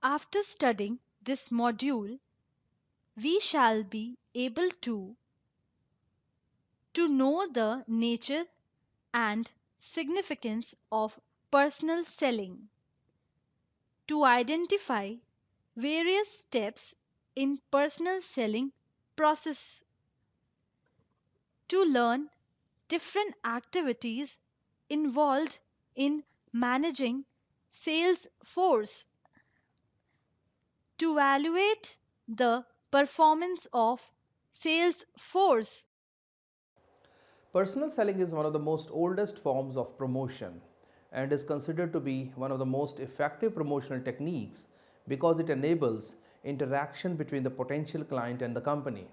After studying this module, we shall be able to know the nature and significance of personal selling, to identify various steps in personal selling process, to learn different activities involved in managing sales force, to evaluate the performance of sales force. Personal selling is one of the most oldest forms of promotion and is considered to be one of the most effective promotional techniques because it enables interaction between the potential client and the company.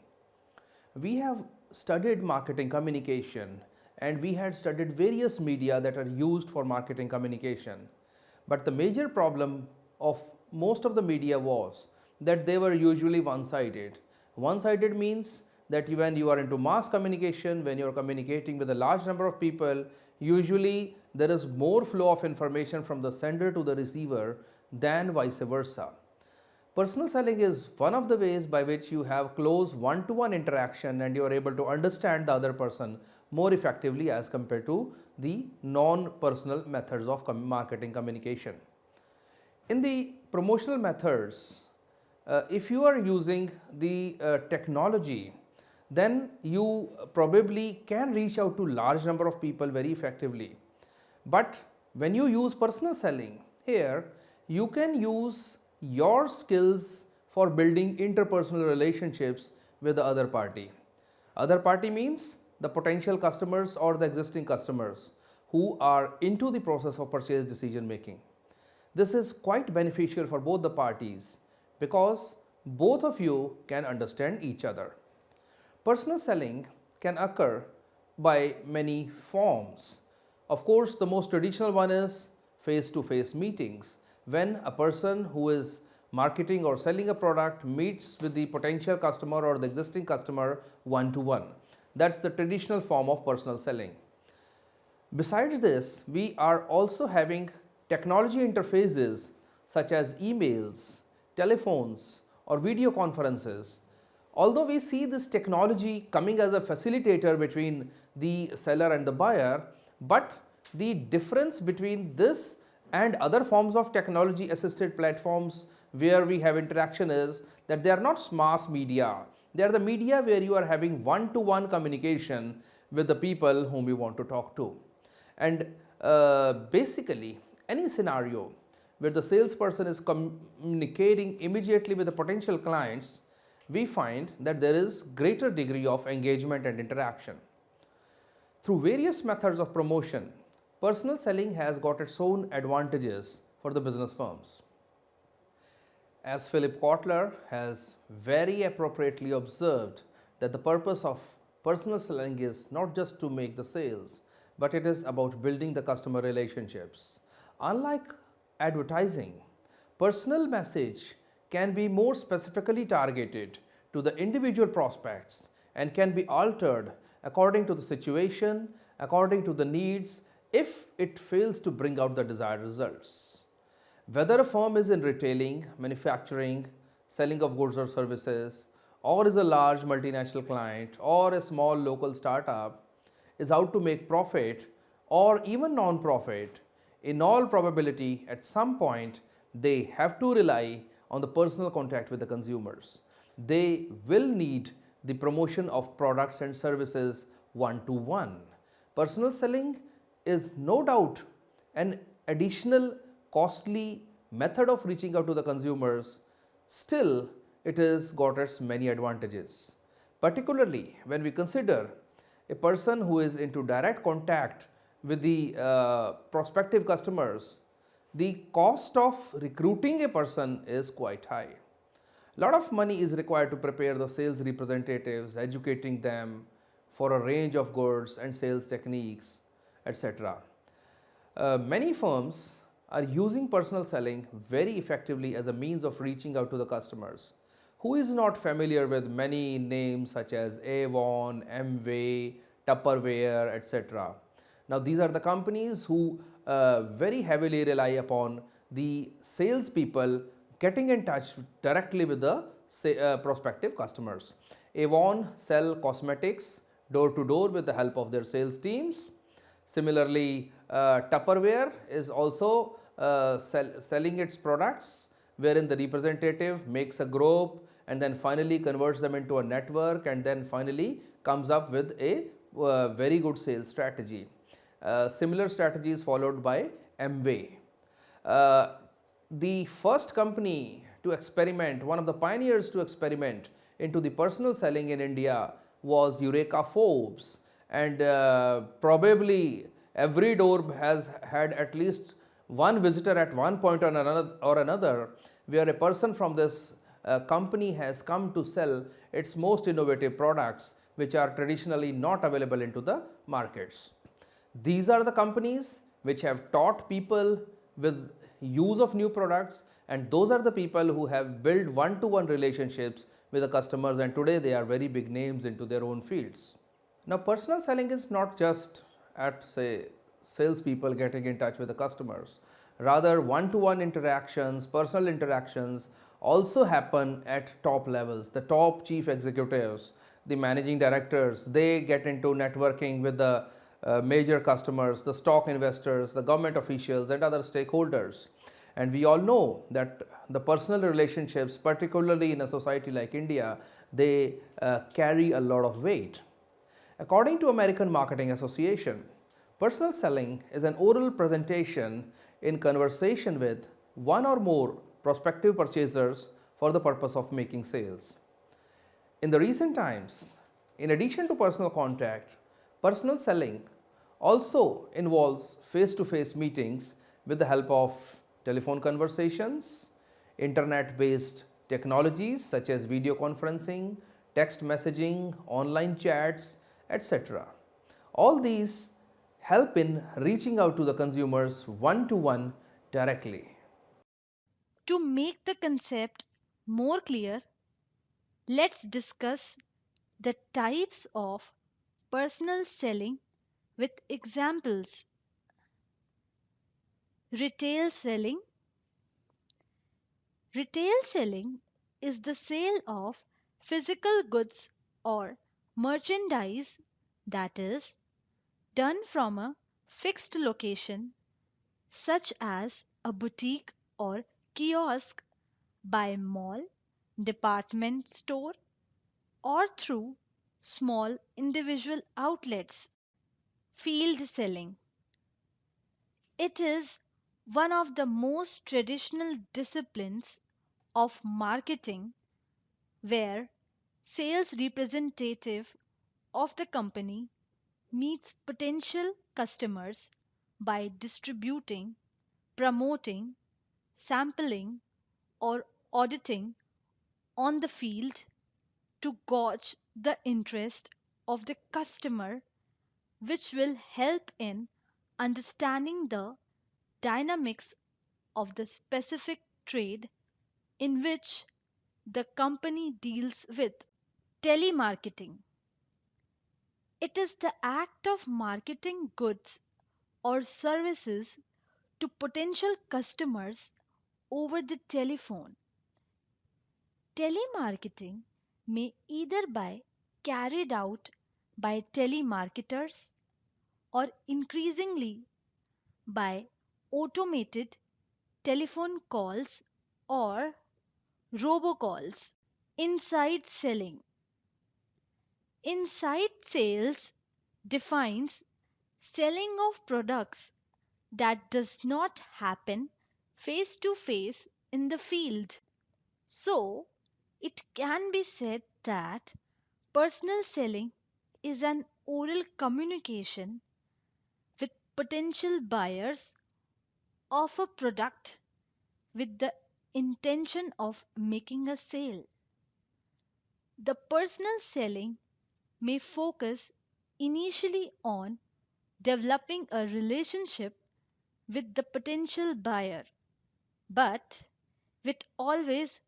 We have studied marketing communication and we had studied various media that are used for marketing communication. But the major problem of most of the media was that they were usually one sided. One sided means that when you are into mass communication, when you are communicating with a large number of people, usually there is more flow of information from the sender to the receiver than vice versa. Personal selling is one of the ways by which you have close one-to-one interaction and you are able to understand the other person more effectively as compared to the non-personal methods of marketing communication. In the promotional methods, if you are using the technology, then you probably can reach out to large number of people very effectively. But when you use personal selling, here you can use your skills for building interpersonal relationships with the other party. Other party means the potential customers or the existing customers who are into the process of purchase decision making. This is quite beneficial for both the parties because both of you can understand each other. Personal selling can occur by many forms. Of course, the most traditional one is face to face meetings, when a person who is marketing or selling a product meets with the potential customer or the existing customer one to one. That's the traditional form of personal selling. Besides this, we are also having technology interfaces such as emails, telephones, or video conferences. Although we see this technology coming as a facilitator between the seller and the buyer, but the difference between this and other forms of technology assisted platforms where we have interaction is that they are not mass media. They are the media where you are having one-to-one communication with the people whom you want to talk to. And basically, any scenario where the salesperson is communicating immediately with the potential clients, we find that there is greater degree of engagement and interaction. Through various methods of promotion, personal selling has got its own advantages for the business firms. As Philip Kotler has very appropriately observed that the purpose of personal selling is not just to make the sales, but it is about building the customer relationships. Unlike advertising, personal message can be more specifically targeted to the individual prospects and can be altered according to the situation, according to the needs, if it fails to bring out the desired results. Whether a firm is in retailing, manufacturing, selling of goods or services, or is a large multinational client, or a small local startup, is out to make profit or even non-profit, in all probability at some point they have to rely on the personal contact with the consumers. They will need the promotion of products and services one to one. Personal selling is no doubt an additional costly method of reaching out to the consumers. Still, it has got its many advantages, particularly when we consider a person who is into direct contact with the prospective customers. The cost of recruiting a person is quite high. A lot of money is required to prepare the sales representatives, educating them for a range of goods and sales techniques, etc. Many firms are using personal selling very effectively as a means of reaching out to the customers. Who is not familiar with many names such as Avon, Amway, Tupperware, etc.? Now, these are the companies who very heavily rely upon the salespeople getting in touch directly with the prospective customers. Avon sell cosmetics door to door with the help of their sales teams. Similarly, Tupperware is also selling its products, wherein the representative makes a group and then finally converts them into a network and then finally comes up with a very good sales strategy. Similar strategies followed by Amway. Uh, the first company to experiment, one of the pioneers to experiment into the personal selling in India was Eureka Forbes, and probably every door has had at least one visitor at one point or another where a person from this company has come to sell its most innovative products which are traditionally not available into the markets. These are the companies which have taught people with use of new products, and those are the people who have built one-to-one relationships with the customers, and today they are very big names into their own fields. Now, personal selling is not just at, say, salespeople getting in touch with the customers. Rather, one to one interactions, personal interactions also happen at top levels. The top chief executives, the managing directors, they get into networking with the major customers, the stock investors, the government officials, and other stakeholders. And we all know that the personal relationships, particularly in a society like India, they carry a lot of weight. According to American Marketing Association, personal selling is an oral presentation in conversation with one or more prospective purchasers for the purpose of making sales. In the recent times, in addition to personal contact, personal selling also involves face to face meetings with the help of telephone conversations, internet based technologies such as video conferencing, text messaging, online chats, etc. All these help in reaching out to the consumers one to one directly. To make the concept more clear, let's discuss the types of personal selling with examples. Retail selling. Retail selling is the sale of physical goods or merchandise, that is, done from a fixed location such as a boutique or kiosk, by mall, department store, or through small individual outlets. Field selling. It is one of the most traditional disciplines of marketing where sales representative of the company meets potential customers by distributing, promoting, sampling, or auditing on the field to gauge the interest of the customer, which will help in understanding the dynamics of the specific trade in which the company deals with. Telemarketing. It is the act of marketing goods or services to potential customers over the telephone. Telemarketing may either be carried out by telemarketers or increasingly by automated telephone calls or robocalls. Inside selling. Inside sales defines selling of products that does not happen face to face in the field. So, it can be said that personal selling is an oral communication with potential buyers of a product with the intention of making a sale. The personal selling may focus initially on developing a relationship with the potential buyer, but will always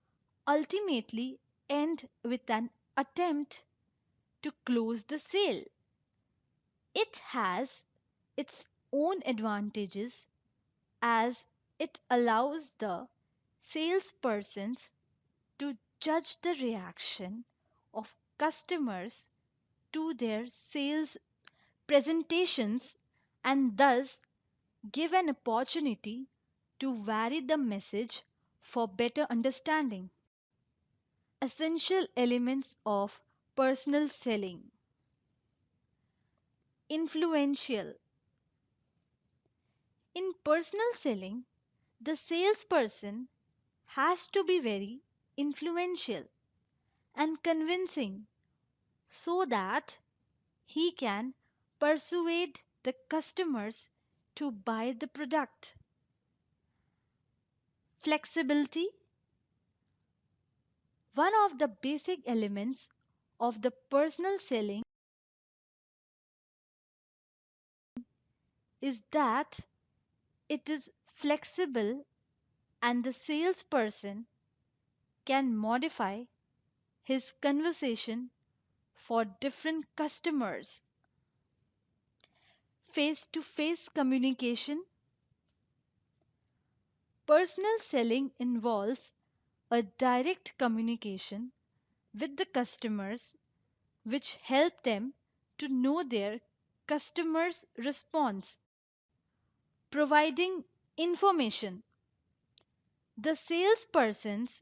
ultimately end with an attempt to close the sale. It has its own advantages as it allows the salespersons to judge the reaction of customers to their sales presentations and thus give an opportunity to vary the message for better understanding. Essential elements of personal selling. Influential. In personal selling, the salesperson has to be very influential and convincing so that he can persuade the customers to buy the product. Flexibility. One of the basic elements of the personal selling is that it is flexible and the salesperson can modify his conversation for different customers. Face to face communication. Personal selling involves a direct communication with the customers, which help them to know their customers' response. Providing information. The salespersons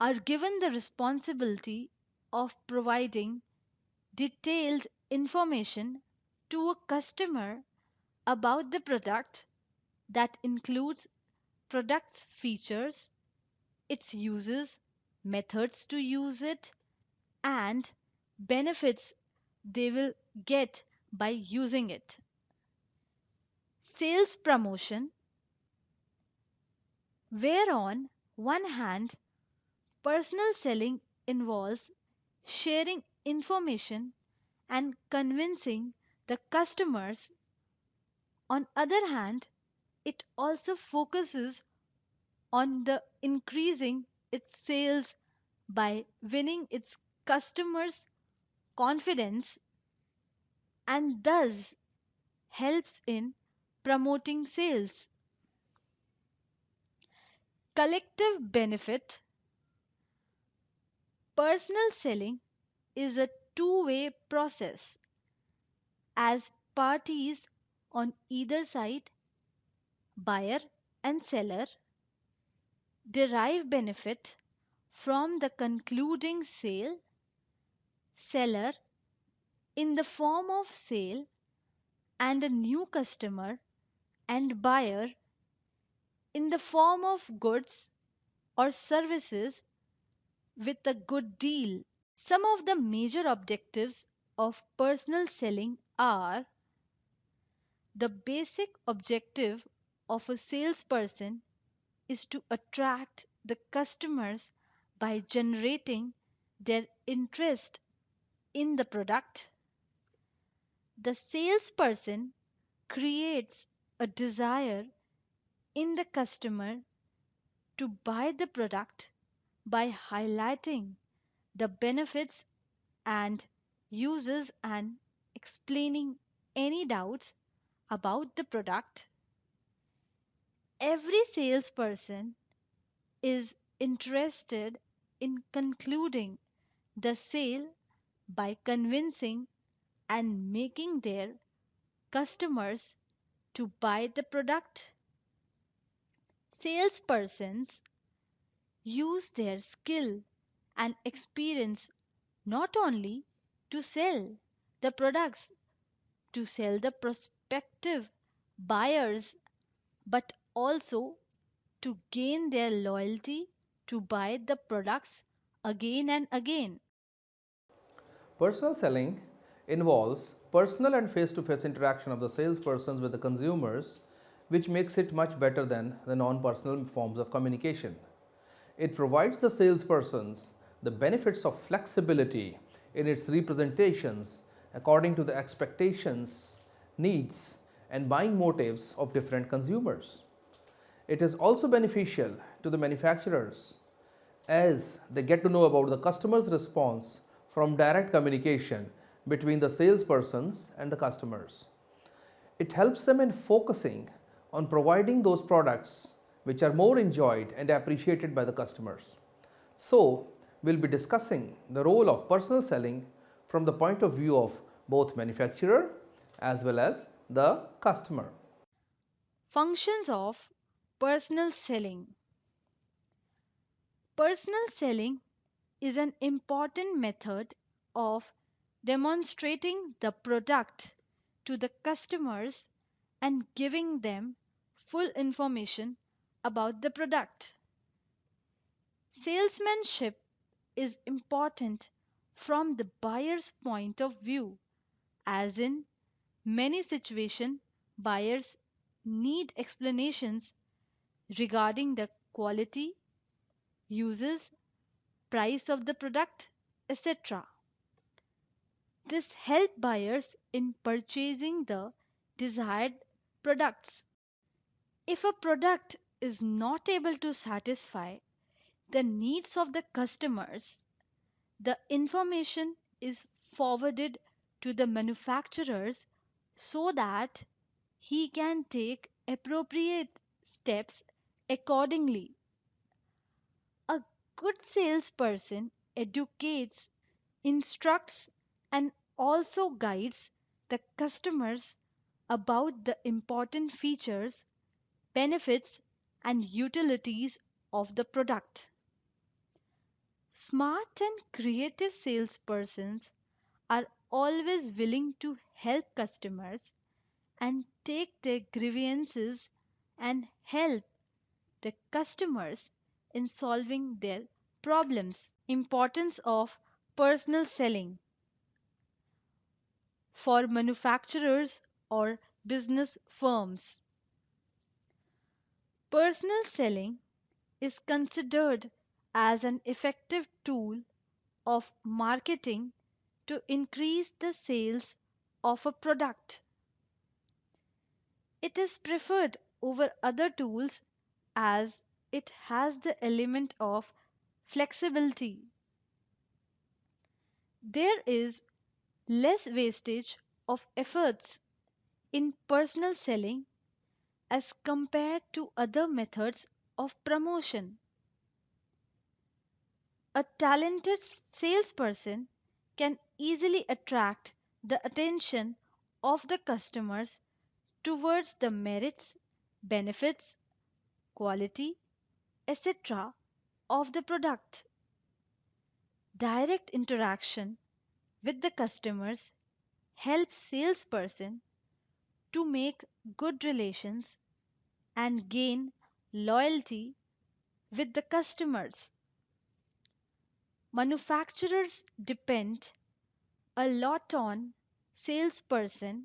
are given the responsibility of providing detailed information to a customer about the product that includes product's features, its uses, methods to use it, and benefits they will get by using it. Sales promotion, where on one hand, personal selling involves sharing information and convincing the customers. On other hand, it also focuses on the increasing its sales by winning its customers' confidence and thus helps in promoting sales. Collective benefit. Personal selling is a two-way process as parties on either side, buyer and seller, derive benefit from the concluding sale. Seller in the form of sale and a new customer, and buyer in the form of goods or services with a good deal. Some of the major objectives of personal selling are: the basic objective of a salesperson is to attract the customers by generating their interest in the product. The salesperson creates a desire in the customer to buy the product by highlighting the benefits and uses and explaining any doubts about the product. Every salesperson is interested in concluding the sale by convincing and making their customers to buy the product. Salespersons use their skill and experience not only to sell the products, to sell the prospective buyers, but also to gain their loyalty to buy the products again and again. Personal selling involves personal and face to face interaction of the salespersons with the consumers, which makes it much better than the non personal forms of communication. It provides the salespersons the benefits of flexibility in its representations according to the expectations, needs, and buying motives of different consumers. It is also beneficial to the manufacturers as they get to know about the customer's response from direct communication between the salespersons and the customers. It helps them in focusing on providing those products which are more enjoyed and appreciated by the customers. So, we'll be discussing the role of personal selling from the point of view of both manufacturer as well as the customer. Functions of personal selling. Personal selling is an important method of demonstrating the product to the customers and giving them full information about the product. Salesmanship is important from the buyer's point of view, as in many situations, buyers need explanations regarding the quality, uses, price of the product, etc. This helps buyers in purchasing the desired products. If a product is not able to satisfy the needs of the customers, the information is forwarded to the manufacturers so that he can take appropriate steps accordingly. A good salesperson educates, instructs, and also guides the customers about the important features, benefits, and utilities of the product. Smart and creative salespersons are always willing to help customers and take their grievances and help the customers in solving their problems. Importance of personal selling for manufacturers or business firms. Personal selling is considered as an effective tool of marketing to increase the sales of a product. It is preferred over other tools as it has the element of flexibility. There is less wastage of efforts in personal selling as compared to other methods of promotion. A talented salesperson can easily attract the attention of the customers towards the merits, benefits, quality, etc. of the product. Direct interaction with the customers helps salesperson to make good relations and gain loyalty with the customers. Manufacturers depend a lot on salesperson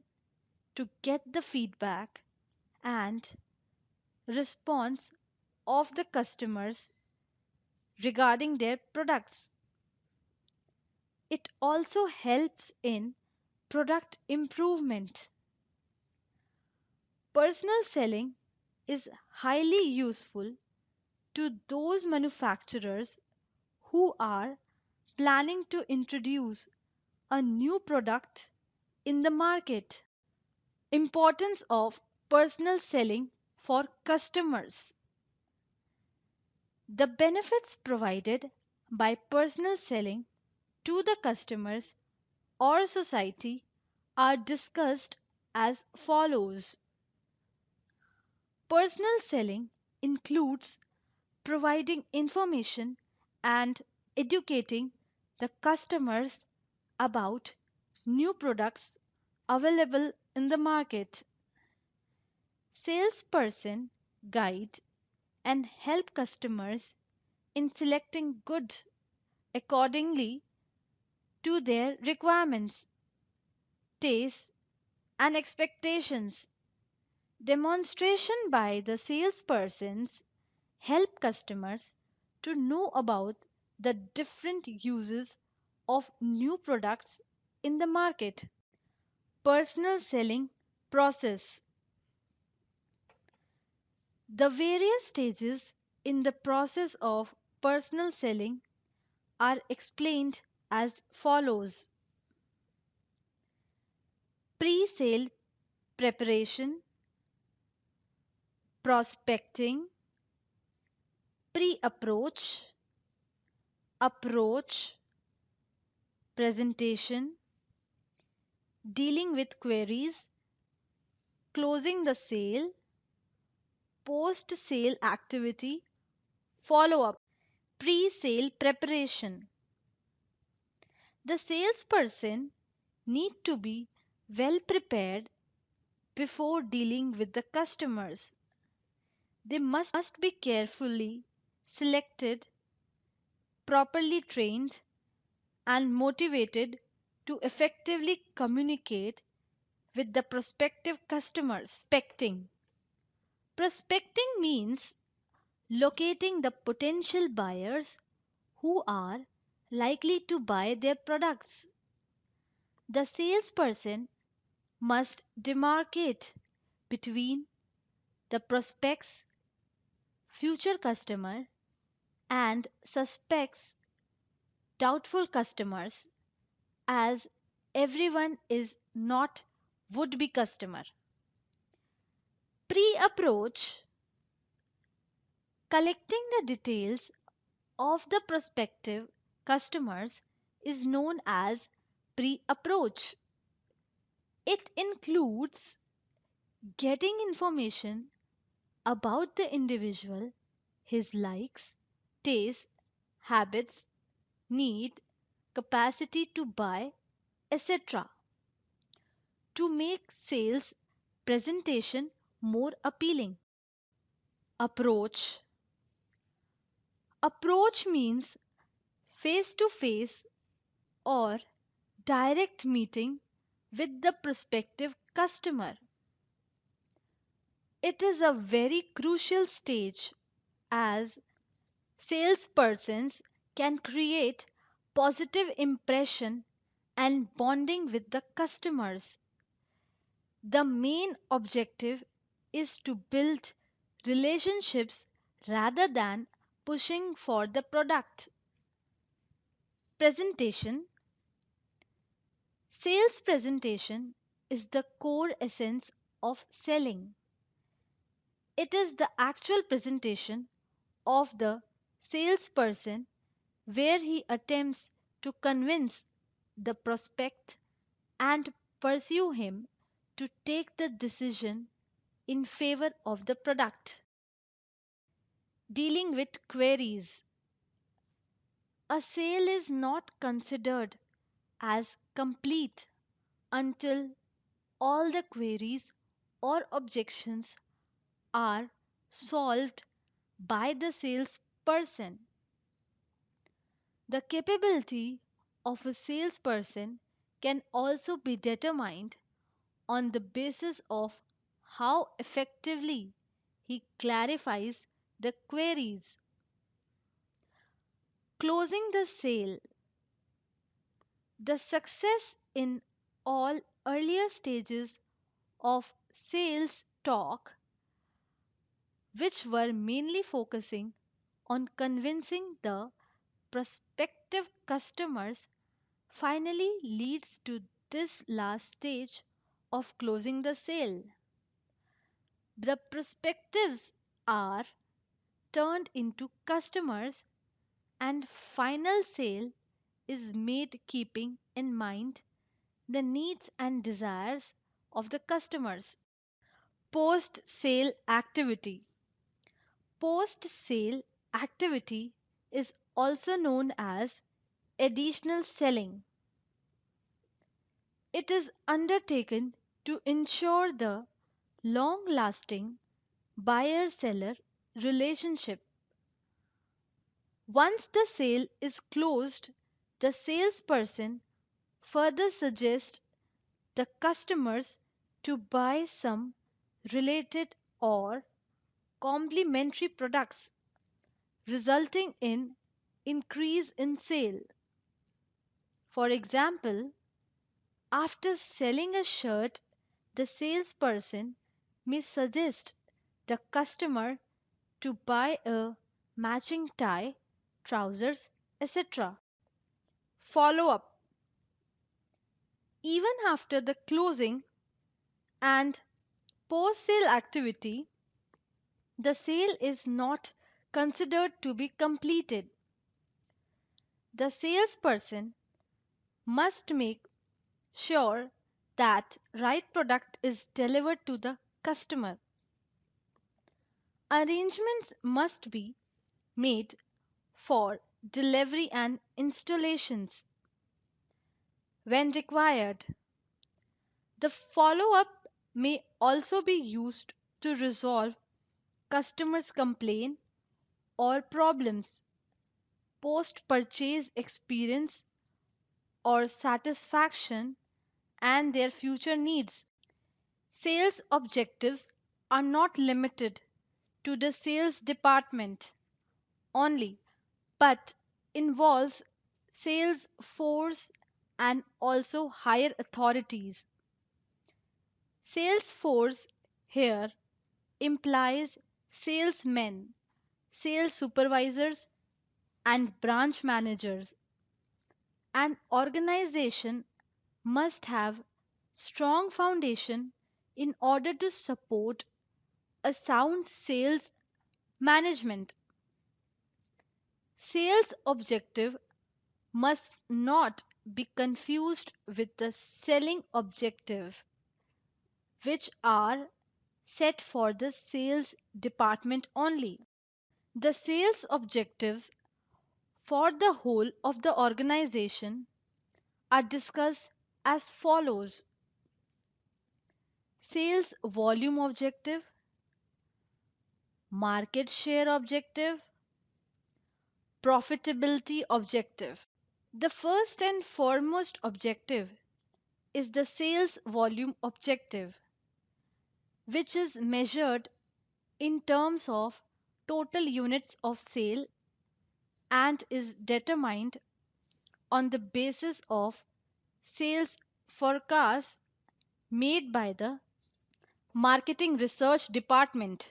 to get the feedback and response of the customers regarding their products. It also helps in product improvement. Personal selling is highly useful to those manufacturers who are planning to introduce a new product in the market. Importance of personal selling for customers. The benefits provided by personal selling to the customers or society are discussed as follows. Personal selling includes providing information and educating the customers about new products available in the market. Salesperson guide and help customers in selecting goods accordingly to their requirements, tastes, and expectations. Demonstration by the salespersons help customers to know about the different uses of new products in the market. Personal selling process. The various stages in the process of personal selling are explained as follows. Pre-sale preparation, prospecting, Pre-approach, approach, presentation, dealing with queries, closing the sale, post sale activity, follow up, pre sale preparation. The salesperson need to be well prepared before dealing with the customers. They must be carefully selected, properly trained, and motivated to effectively communicate with the prospective customers. Prospecting means locating the potential buyers who are likely to buy their products. The salesperson must demarcate between the prospect's future customer and suspects doubtful customers, as everyone is not would be customer. Pre-approach, collecting the details of the prospective customers, is known as pre-approach. It includes getting information about the individual, his likes, tastes, habits, need, capacity to buy, etc., to make sales presentation more appealing. Approach. Approach means face to face or direct meeting with the prospective customer. It is a very crucial stage as salespersons can create positive impression and bonding with the customers. The main objective is to build relationships rather than pushing for the product. Presentation. Sales presentation is the core essence of selling. It is the actual presentation of the salesperson where he attempts to convince the prospect and pursue him to take the decision in favor of the product. Dealing with queries. A sale is not considered as complete until all the queries or objections are solved by the salesperson. The capability of a salesperson can also be determined on the basis of how effectively he clarifies the queries. Closing the sale. The success in all earlier stages of sales talk, which were mainly focusing on convincing the prospective customers, finally leads to this last stage of closing the sale. The prospectives are turned into customers and final sale is made keeping in mind the needs and desires of the customers. Post sale activity. Post sale activity is also known as additional selling. It is undertaken to ensure the long lasting buyer seller relationship. Once the sale is closed, the salesperson further suggests the customers to buy some related or complementary products, resulting in increase in sale. For example, after selling a shirt, the salesperson may suggest the customer to buy a matching tie, trousers, etc. Follow up. Even after the closing and post sale activity, the sale is not considered to be completed. The salesperson must make sure that right product is delivered to the customer. Arrangements must be made for delivery and installations when required. The follow up may also be used to resolve customers' complaints or problems, post purchase experience or satisfaction, and their future needs. Sales objectives are not limited to the sales department only, but involves sales force and also higher authorities. Sales force here implies salesmen, sales supervisors, and branch managers. An organization must have strong foundation in order to support a sound sales management. Sales objective must not be confused with the selling objective, which are set for the sales department only. The sales objectives for the whole of the organization are discussed as follows: sales volume objective, market share objective, profitability objective. The first and foremost objective is the sales volume objective, which is measured in terms of total units of sale and is determined on the basis of sales forecasts made by the marketing research department.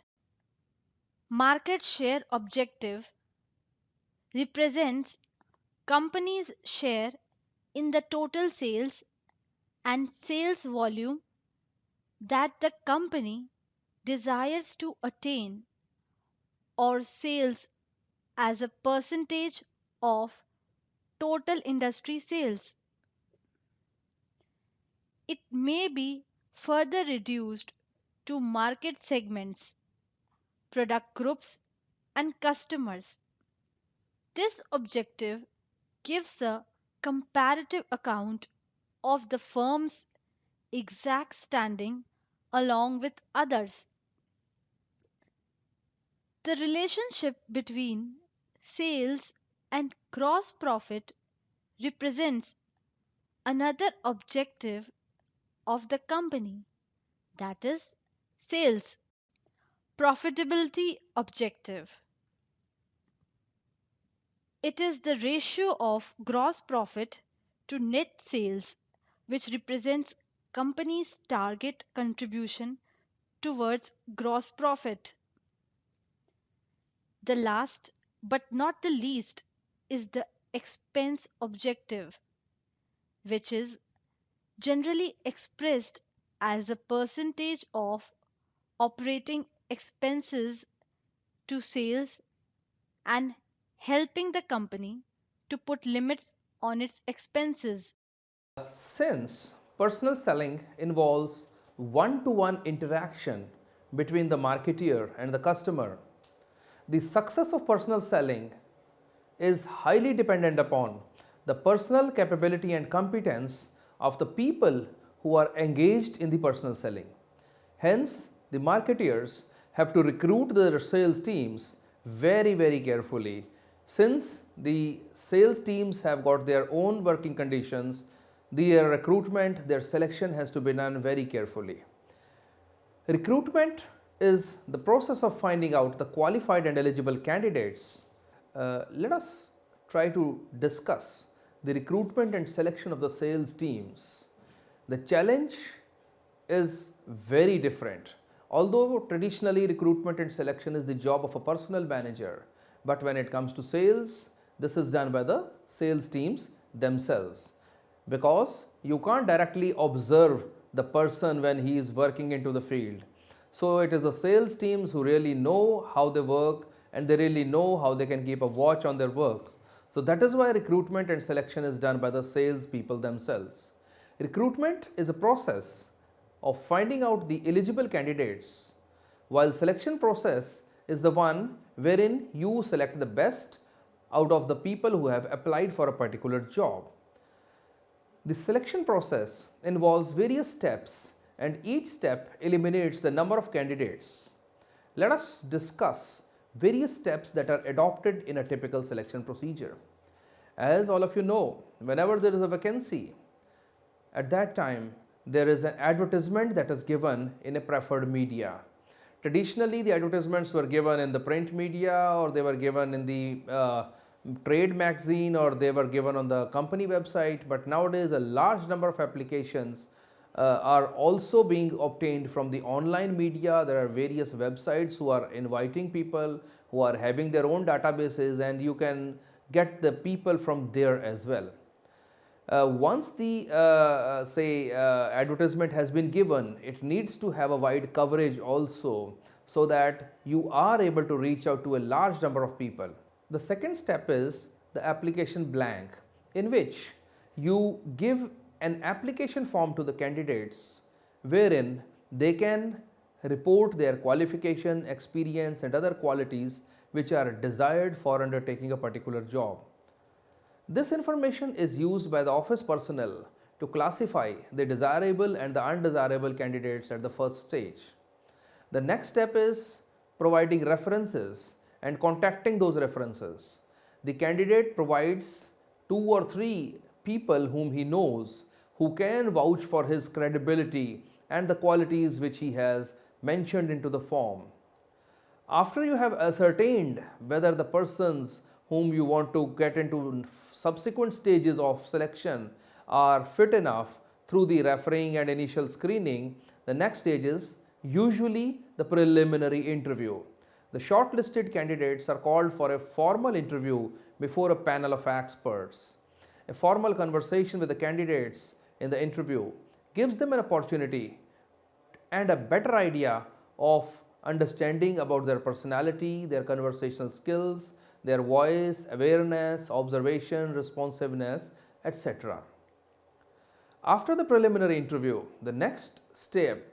Market share objective represents company's share in the total sales and sales volume that the company desires to attain, or sales as a percentage of total industry sales. It may be further reduced to market segments, product groups, and customers. This objective gives a comparative account of the firm's exact standing along with others. The relationship between sales and gross profit represents another objective of the company, that is, sales profitability objective. It is the ratio of gross profit to net sales which represents company's target contribution towards gross profit. The last but not the least is the expense objective, which is generally expressed as a percentage of operating expenses to sales and helping the company to put limits on its expenses. Since personal selling involves one to one interaction between the marketeer and the customer, the success of personal selling is highly dependent upon the personal capability and competence of the people who are engaged in the personal selling. Hence, the marketeers have to recruit their sales teams very carefully. Since the sales teams have got their own working conditions, their recruitment, their selection has to be done very carefully. Recruitment is the process of finding out the qualified and eligible candidates. Let us try to discuss the recruitment and selection of the sales teams. The challenge is very different. Although traditionally recruitment and selection is the job of a personnel manager, but when it comes to sales, this is done by the sales teams themselves, because you can't directly observe the person when he is working into the field. So it is the sales teams who really know how they work and they really know how they can keep a watch on their work. So that is why recruitment and selection is done by the salespeople themselves. Recruitment is a process of finding out the eligible candidates, while selection process is the one wherein you select the best out of the people who have applied for a particular job. The selection process involves various steps and each step eliminates the number of candidates. Let us discuss various steps that are adopted in a typical selection procedure. As all of you know, whenever there is a vacancy, at that time there is an advertisement that is given in a preferred media. Traditionally, the advertisements were given in the print media, or they were given in the trade magazine, or they were given on the company website. But nowadays, a large number of applications are also being obtained from the online media. There are various websites who are inviting people, who are having their own databases, and you can get the people from there as well. Once the advertisement has been given, it needs to have a wide coverage also, so that you are able to reach out to a large number of people. The second step is the application blank, in which you give an application form to the candidates wherein they can report their qualification, experience, and other qualities which are desired for undertaking a particular job. This information is used by the office personnel to classify the desirable and the undesirable candidates at the first stage. The next step is providing references and contacting those references. The candidate provides 2 or 3 people whom he knows who can vouch for his credibility and the qualities which he has mentioned into the form. After you have ascertained whether the persons whom you want to get into subsequent stages of selection are fit enough through the referring and initial screening, the next stage is usually the preliminary interview. The shortlisted candidates are called for a formal interview before a panel of experts. A formal conversation with the candidates in the interview gives them an opportunity and a better idea of understanding about their personality, their conversational skills, their voice, awareness, observation, responsiveness, etc. After the preliminary interview, the next step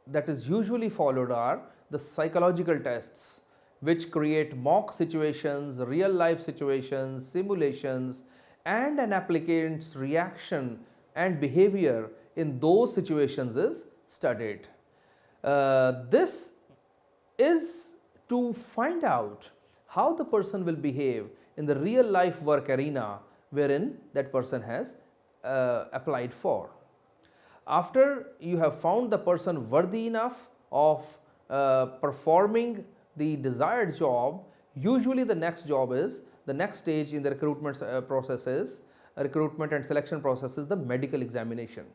that is usually followed are the psychological tests, which create mock situations, real life situations, simulations, and an applicant's reaction and behavior in those situations is studied. This is to find out how the person will behave in the real life work arena wherein that person has applied for. After you have found the person worthy enough of performing the desired job, usually the next job is the next stage in the recruitment process is recruitment and selection process is the medical examination.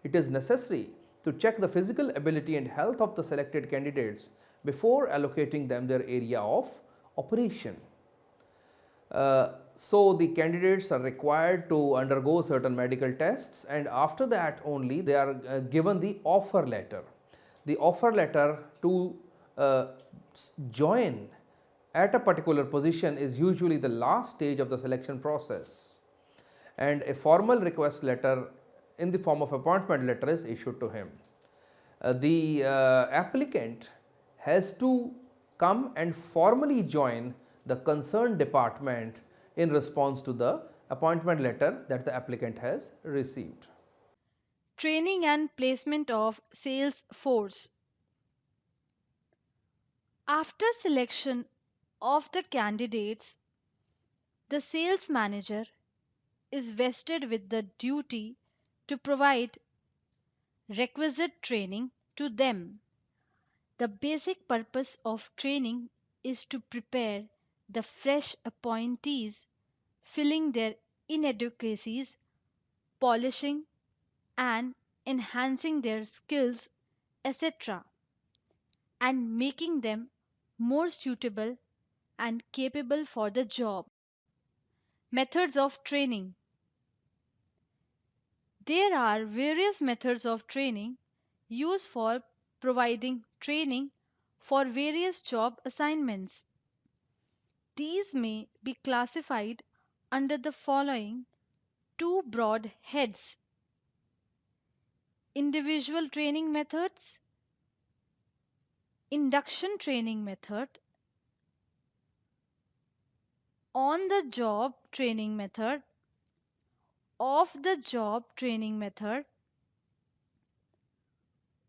It is necessary to check the physical ability and health of the selected candidates before allocating them their area of operation. So the candidates are required to undergo certain medical tests, and after that only they are given the offer letter. The offer letter to join at a particular position is usually the last stage of the selection process, and a formal request letter in the form of appointment letter is issued to him. The applicant has to come and formally join the concerned department in response to the appointment letter that the applicant has received. Training and placement of sales force. After selection of the candidates, the sales manager is vested with the duty to provide requisite training to them. The basic purpose of training is to prepare the fresh appointees, filling their inadequacies, polishing and enhancing their skills, etc., and making them more suitable and capable for the job. Methods of training. There are various methods of training used for providing training for various job assignments. These may be classified under the following two broad heads: individual training methods, induction training method, on the job training method, off the job training method,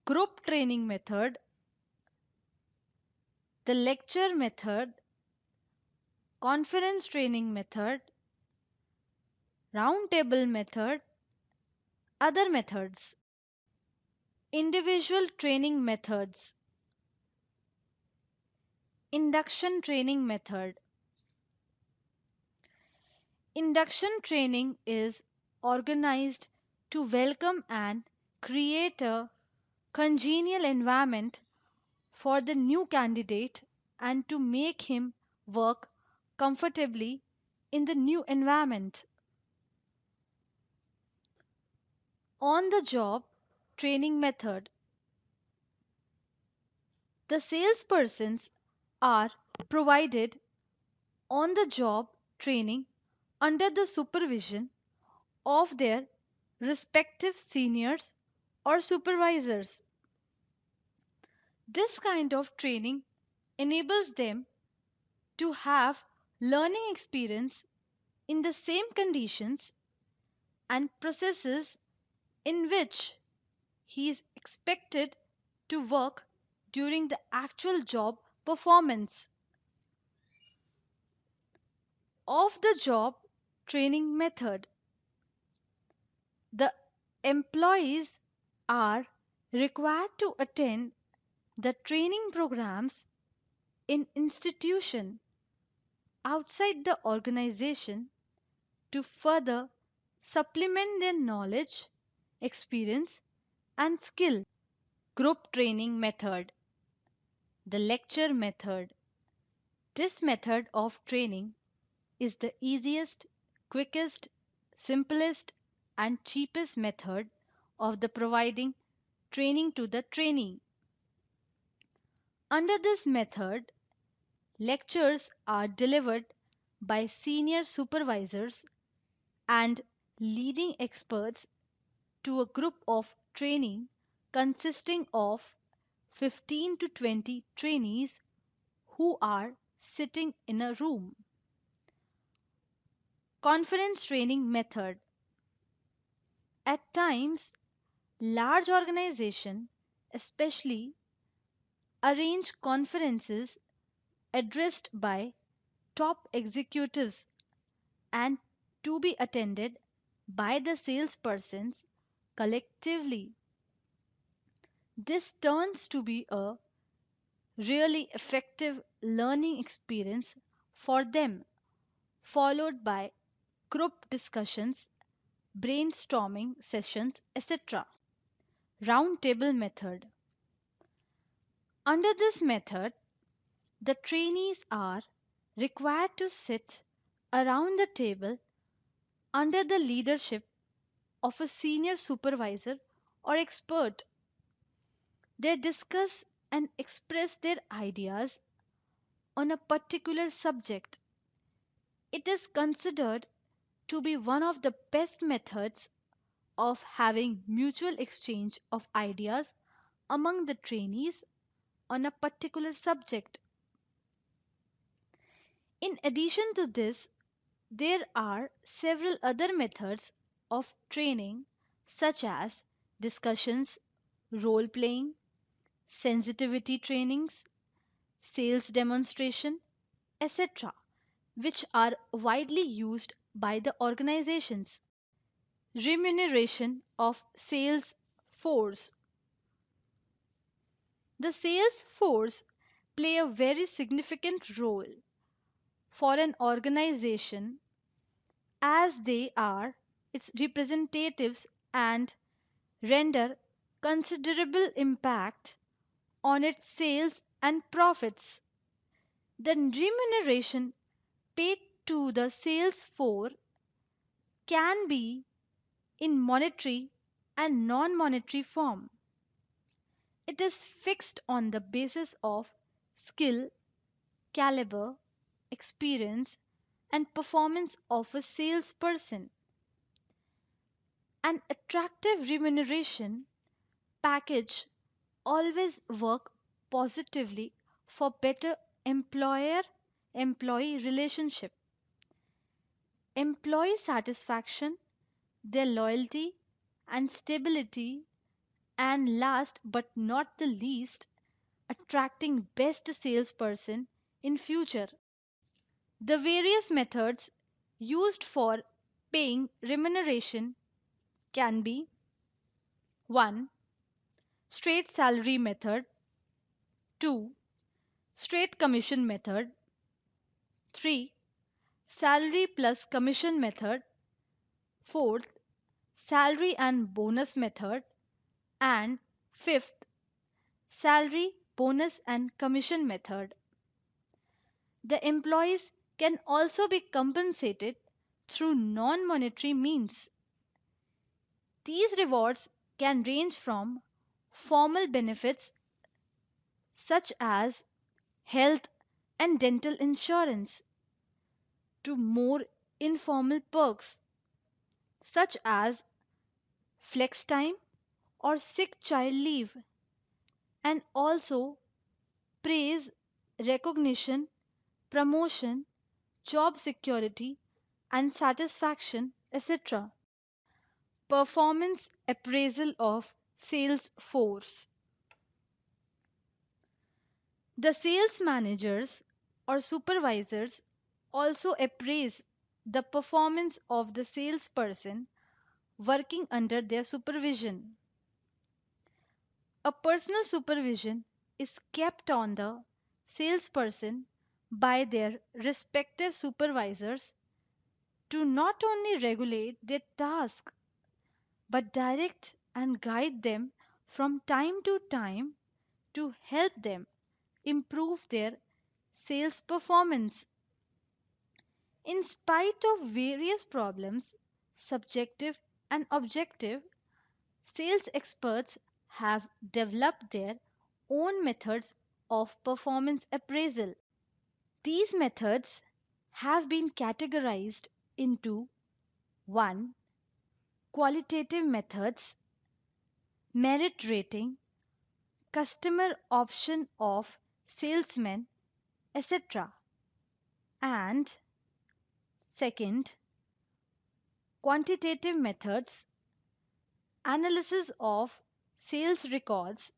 group training method, the lecture method, conference training method, roundtable method, other methods. Individual training methods. Induction training method. Induction training is organized to welcome and create a congenial environment for the new candidate and to make him work comfortably in the new environment. On the job training method. The salespersons are provided on the job training under the supervision of their respective seniors or supervisors. This kind of training enables them to have learning experience in the same conditions and processes in which he is expected to work during the actual job performance. Of the job training method, the employees are required to attend the training programs in institution outside the organization to further supplement their knowledge, experience, and skill. Group training method, the lecture method. This method of training is the easiest, quickest, simplest, and cheapest method of the providing training to the trainee. Under this method, lectures are delivered by senior supervisors and leading experts to a group of training consisting of 15 to 20 trainees who are sitting in a room. Conference training method. At times, large organizations, especially, arrange conferences addressed by top executives and to be attended by the salespersons collectively. This turns to be a really effective learning experience for them, followed by group discussions, brainstorming sessions, etc. Round table method. Under this method, the trainees are required to sit around the table under the leadership of a senior supervisor or expert. They discuss and express their ideas on a particular subject. It is considered to be one of the best methods of having mutual exchange of ideas among the trainees on a particular subject. In addition to this, there are several other methods of training, such as discussions, role playing, sensitivity trainings, sales demonstration, etc., which are widely used by the organizations. Remuneration of sales force. The sales force play a very significant role for an organization as they are its representatives and render considerable impact on its sales and profits. The remuneration paid to the sales force can be in monetary and non monetary form. It is fixed on the basis of skill, caliber, experience, and performance of a salesperson. An attractive remuneration package always work positively for better employer employee relationship, employee satisfaction, their loyalty and stability, and last but not the least, attracting best salesperson in future. The various methods used for paying remuneration can be: 1. Straight salary method, 2. Straight commission method, 3. Salary plus commission method, 4th. Salary and bonus method, and 5th. Salary, bonus and commission method. The employees can also be compensated through non monetary means. These rewards can range from formal benefits such as health and dental insurance to more informal perks such as flex time or sick child leave, and also praise, recognition, promotion, job security, and satisfaction, etc. Performance appraisal of sales force. The sales managers or supervisors also appraise the performance of the salesperson working under their supervision. A personal supervision is kept on the salesperson by their respective supervisors to not only regulate their task but direct and guide them from time to time to help them improve their sales performance. In spite of various problems, subjective and objective, sales experts have developed their own methods of performance appraisal. These methods have been categorized into: 1. Qualitative methods, merit rating, customer option of salesmen, etc. And second, quantitative methods, analysis of sales records,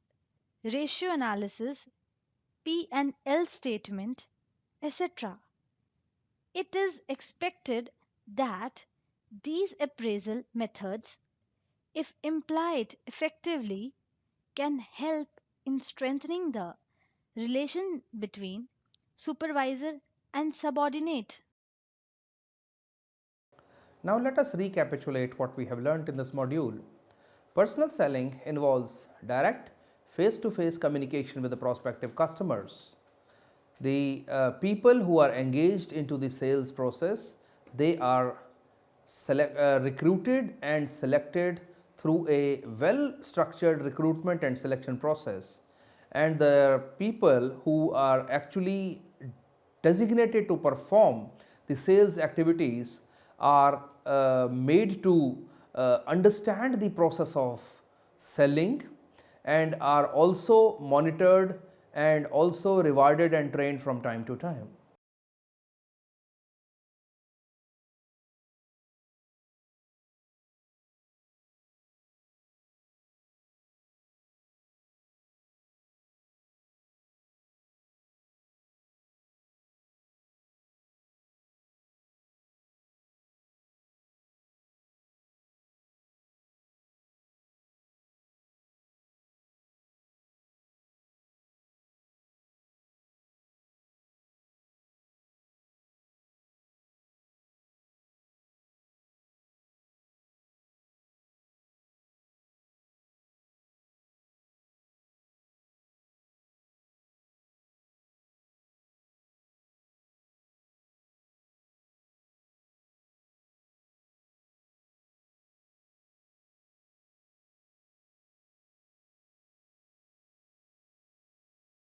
ratio analysis, P&L statement, etc. It is expected that these appraisal methods, if employed effectively, can help in strengthening the relation between supervisor and subordinate. Now let us recapitulate what we have learnt in this module. Personal selling involves direct face-to-face communication with the prospective customers. The people who are engaged into the sales process, they are recruited and selected through a well structured recruitment and selection process, and the people who are actually designated to perform the sales activities are made to understand the process of selling and are also monitored and also rewarded and trained from time to time.